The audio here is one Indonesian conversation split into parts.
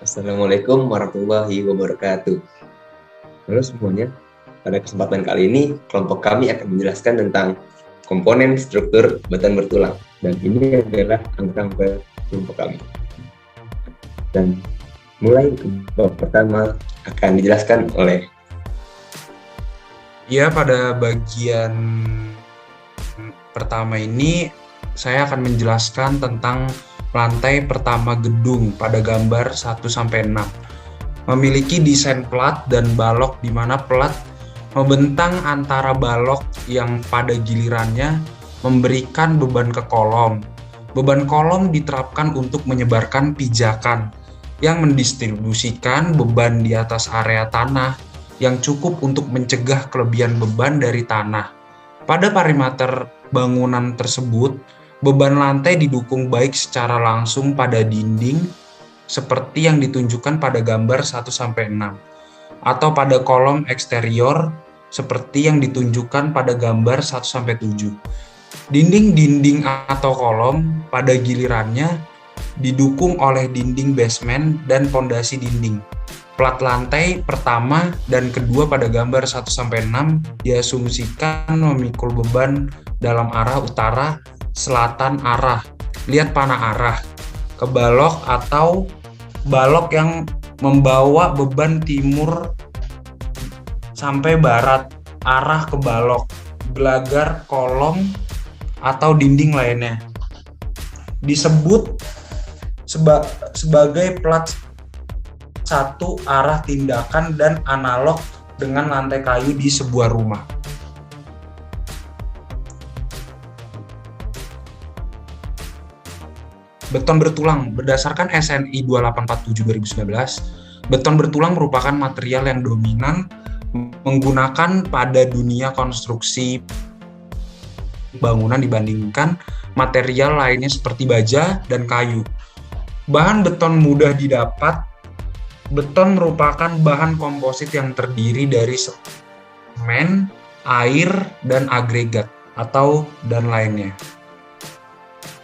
Assalamualaikum warahmatullahi wabarakatuh. Halo semuanya, pada kesempatan kali ini kelompok kami akan menjelaskan tentang komponen struktur batuan bertulang, dan ini adalah angka kelompok kami. Dan mulai bab pertama akan dijelaskan oleh pada bagian pertama ini saya akan menjelaskan tentang lantai pertama gedung pada gambar 1-6. Memiliki desain plat dan balok di mana plat membentang antara balok yang pada gilirannya memberikan beban ke kolom. Beban kolom diterapkan untuk menyebarkan pijakan yang mendistribusikan beban di atas area tanah yang cukup untuk mencegah kelebihan beban dari tanah. Pada perimeter bangunan tersebut, beban lantai didukung baik secara langsung pada dinding seperti yang ditunjukkan pada gambar 1-6 atau pada kolom eksterior seperti yang ditunjukkan pada gambar 1-7. Dinding-dinding atau kolom pada gilirannya didukung oleh dinding basement dan fondasi dinding. Plat lantai pertama dan kedua pada gambar 1-6 diasumsikan memikul beban dalam arah utara selatan arah. Lihat panah arah ke balok atau balok yang membawa beban timur sampai barat arah ke balok, gelagar kolom atau dinding lainnya. Disebut sebagai plat satu arah tindakan dan analog dengan lantai kayu di sebuah rumah. Beton bertulang. Berdasarkan SNI 2847/2019, beton bertulang merupakan material yang dominan menggunakan pada dunia konstruksi bangunan dibandingkan material lainnya seperti baja dan kayu. Bahan beton mudah didapat. Beton merupakan bahan komposit yang terdiri dari semen, air, dan agregat atau dan lainnya.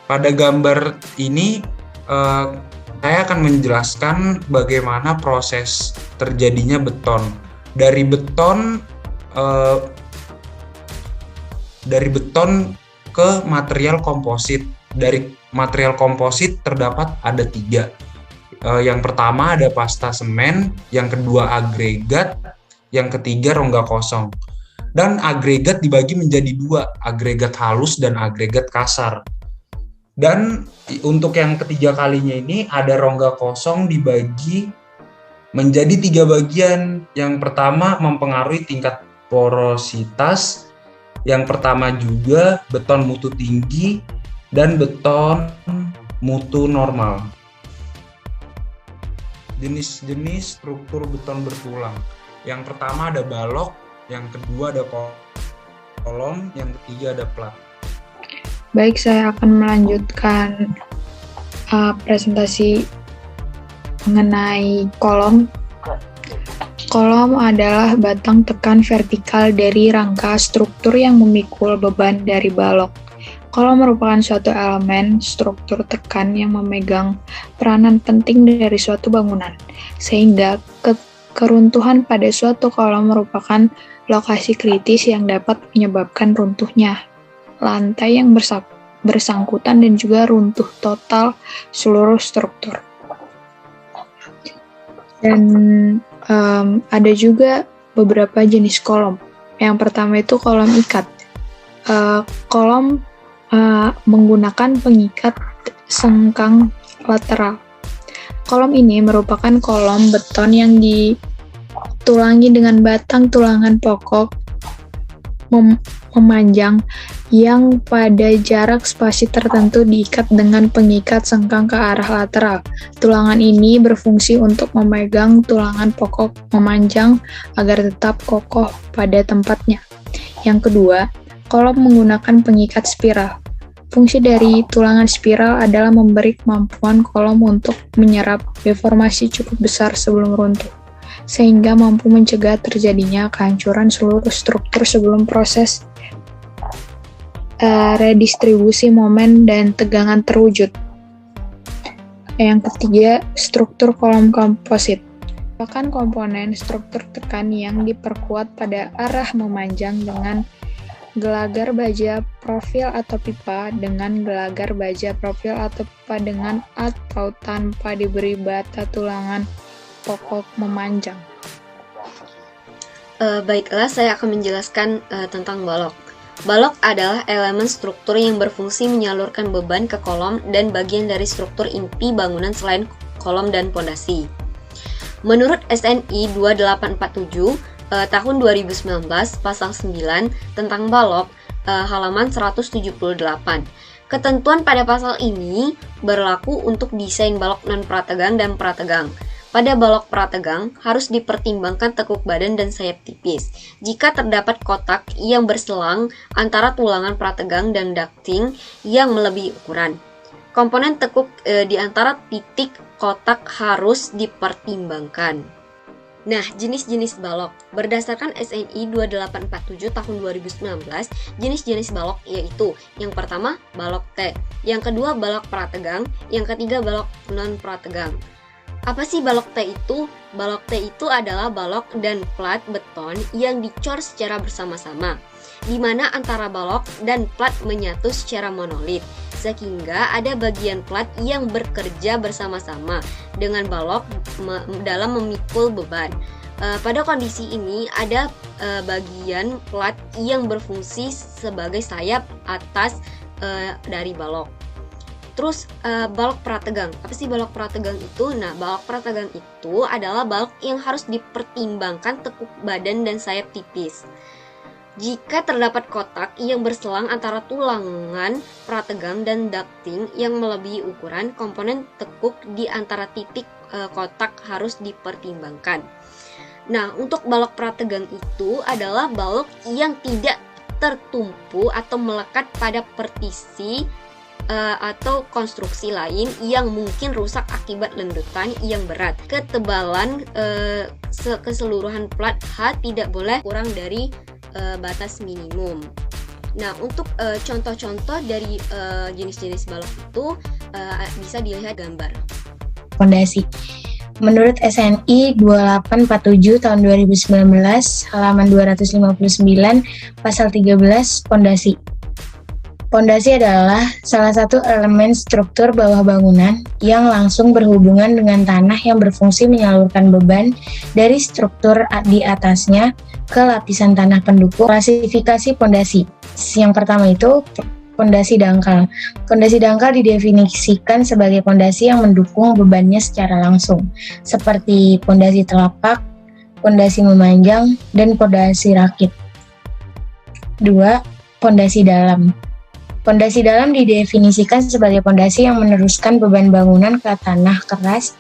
Pada gambar ini saya akan menjelaskan bagaimana proses terjadinya beton. Dari beton ke material komposit. Dari material komposit terdapat ada 3. Yang pertama ada pasta semen, yang kedua agregat, yang ketiga rongga kosong. Dan agregat dibagi menjadi 2, agregat halus dan agregat kasar. Dan untuk yang ketiga kalinya ini ada rongga kosong dibagi menjadi 3 bagian. Yang pertama mempengaruhi tingkat porositas. Yang pertama juga beton mutu tinggi dan beton mutu normal. Jenis-jenis struktur beton bertulang. Yang pertama ada balok, yang kedua ada kolom, yang ketiga ada plat. Baik, saya akan melanjutkan presentasi mengenai kolom. Kolom adalah batang tekan vertikal dari rangka struktur yang memikul beban dari balok. Kolom merupakan suatu elemen struktur tekan yang memegang peranan penting dari suatu bangunan, sehingga keruntuhan pada suatu kolom merupakan lokasi kritis yang dapat menyebabkan runtuhnya lantai yang bersangkutan dan juga runtuh total seluruh struktur. Dan ada juga beberapa jenis kolom. Yang pertama itu kolom ikat. Kolom menggunakan pengikat sengkang lateral. Kolom ini merupakan kolom beton yang ditulangi dengan batang tulangan pokok memanjang yang pada jarak spasi tertentu diikat dengan pengikat sengkang ke arah lateral. Tulangan ini berfungsi untuk memegang tulangan pokok memanjang agar tetap kokoh pada tempatnya. Yang kedua, kolom menggunakan pengikat spiral. Fungsi dari tulangan spiral adalah memberi kemampuan kolom untuk menyerap deformasi cukup besar sebelum runtuh, sehingga mampu mencegah terjadinya kehancuran seluruh struktur sebelum proses redistribusi momen dan tegangan terwujud. Yang ketiga, struktur kolom komposit. Merupakan komponen struktur tekan yang diperkuat pada arah memanjang dengan gelagar baja profil atau pipa, dengan gelagar baja profil atau pipa dengan atau tanpa diberi bata tulangan pokok memanjang. Baiklah, saya akan menjelaskan tentang balok. Balok adalah elemen struktur yang berfungsi menyalurkan beban ke kolom dan bagian dari struktur inti bangunan selain kolom dan pondasi. Menurut SNI 2847 tahun 2019 pasal 9 tentang balok halaman 178. Ketentuan pada pasal ini berlaku untuk desain balok non-prategang dan prategang. Pada balok prategang harus dipertimbangkan tekuk badan dan sayap tipis. Jika terdapat kotak yang berselang antara tulangan prategang dan ducting yang melebihi ukuran, komponen tekuk di antara titik kotak harus dipertimbangkan. Nah, jenis-jenis balok. Berdasarkan SNI 2847 tahun 2019, jenis-jenis balok yaitu yang pertama balok T, yang kedua balok prategang, yang ketiga balok non-prategang. Apa sih balok T itu? Balok T itu adalah balok dan plat beton yang dicor secara bersama-sama, di mana antara balok dan plat menyatu secara monolit, sehingga ada bagian plat yang bekerja bersama-sama dengan balok dalam memikul beban. Pada kondisi ini ada bagian plat yang berfungsi sebagai sayap atas dari balok. Terus balok prategang. Apa sih balok prategang itu? Nah, balok prategang itu adalah balok yang harus dipertimbangkan tekuk badan dan sayap tipis. Jika terdapat kotak yang berselang antara tulangan prategang dan ducting yang melebihi ukuran, komponen tekuk di antara titik kotak harus dipertimbangkan. Nah, untuk balok prategang itu adalah balok yang tidak tertumpu atau melekat pada partisi atau konstruksi lain yang mungkin rusak akibat lendutan yang berat. Ketebalan keseluruhan plat H tidak boleh kurang dari batas minimum. Nah, untuk contoh-contoh dari jenis-jenis balok itu bisa dilihat gambar. Pondasi. Menurut SNI 2847 tahun 2019 halaman 259 pasal 13 pondasi. Pondasi adalah salah satu elemen struktur bawah bangunan yang langsung berhubungan dengan tanah yang berfungsi menyalurkan beban dari struktur di atasnya ke lapisan tanah pendukung. Klasifikasi pondasi. Yang pertama itu pondasi dangkal. Pondasi dangkal didefinisikan sebagai pondasi yang mendukung bebannya secara langsung, seperti pondasi telapak, pondasi memanjang, dan pondasi rakit. 2. Pondasi dalam. Pondasi dalam didefinisikan sebagai pondasi yang meneruskan beban bangunan ke tanah keras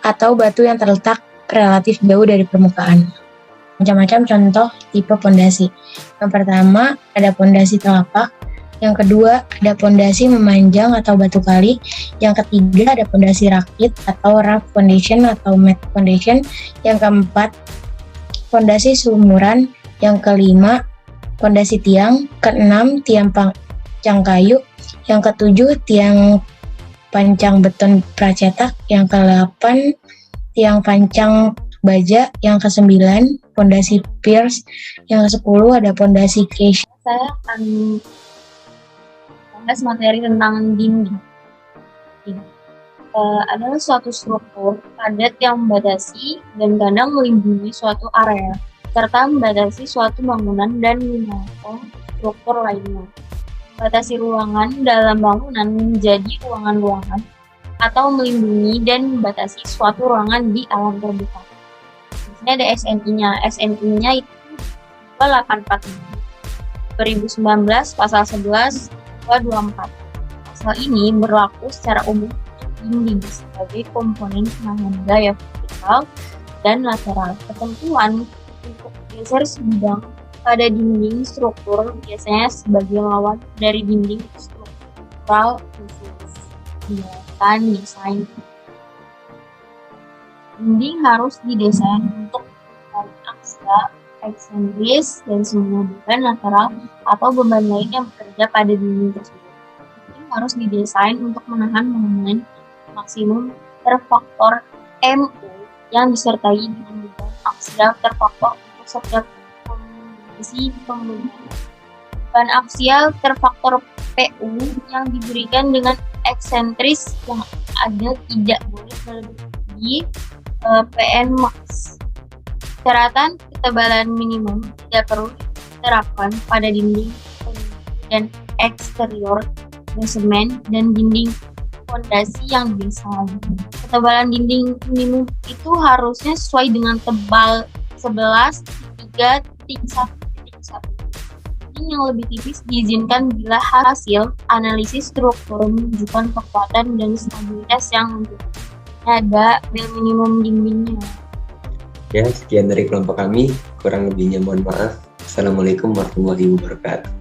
atau batu yang terletak relatif jauh dari permukaan. Macam-macam contoh tipe pondasi. Yang pertama ada pondasi telapak, yang kedua ada pondasi memanjang atau batu kali, yang ketiga ada pondasi rakit atau rough foundation atau mat foundation, yang keempat pondasi sumuran, yang kelima pondasi tiang, keenam tiang pancang kayu, yang ketujuh tiang pancang beton pracetak, yang ke-8 tiang pancang baja, yang ke-9 pondasi piers, yang ke-10 ada pondasi cage. Saya akan bahas materi tentang dinding. Adalah suatu struktur padat yang membatasi dan kadang melindungi suatu area, serta membatasi suatu bangunan dan menyokong struktur lainnya. Batasi ruangan dalam bangunan menjadi ruangan-ruangan atau melindungi dan membatasi suatu ruangan di alam terbuka. Di sini ada SNI-nya. SNI-nya itu 284 2019 pasal 11 224. Pasal ini berlaku secara umum dinding sebagai komponen penahan gaya vertikal dan lateral. Ketentuan untuk geser sebidang pada dinding struktur biasanya sebagai lawan dari dinding struktural khusus. Biarkan desain. Dinding harus didesain untuk menahan aksa, eksentris, dan semua beban lateral atau beban lain yang bekerja pada dinding tersebut. Dinding harus didesain untuk menahan bangunan maksimum terfaktor MU yang disertai dengan beban aksial terfaktor untuk setiap kondisi pembangunan. Beban aksial terfaktor PU yang diberikan dengan eksentris yang ada tidak boleh melebihi PN max. Syaratan ketebalan minimum tidak perlu diterapkan pada dinding dan eksterior basemen dan dinding fondasi yang biasa. Ketebalan dinding minimum itu harusnya sesuai dengan tebal 11.3.1.1. Dinding yang lebih tipis diizinkan bila hasil analisis struktur menunjukkan kekuatan dan stabilitas yang mendukung. Ada bel minimum dindingnya. Ya, sekian dari kelompok kami. Kurang lebihnya mohon maaf. Assalamualaikum warahmatullahi wabarakatuh.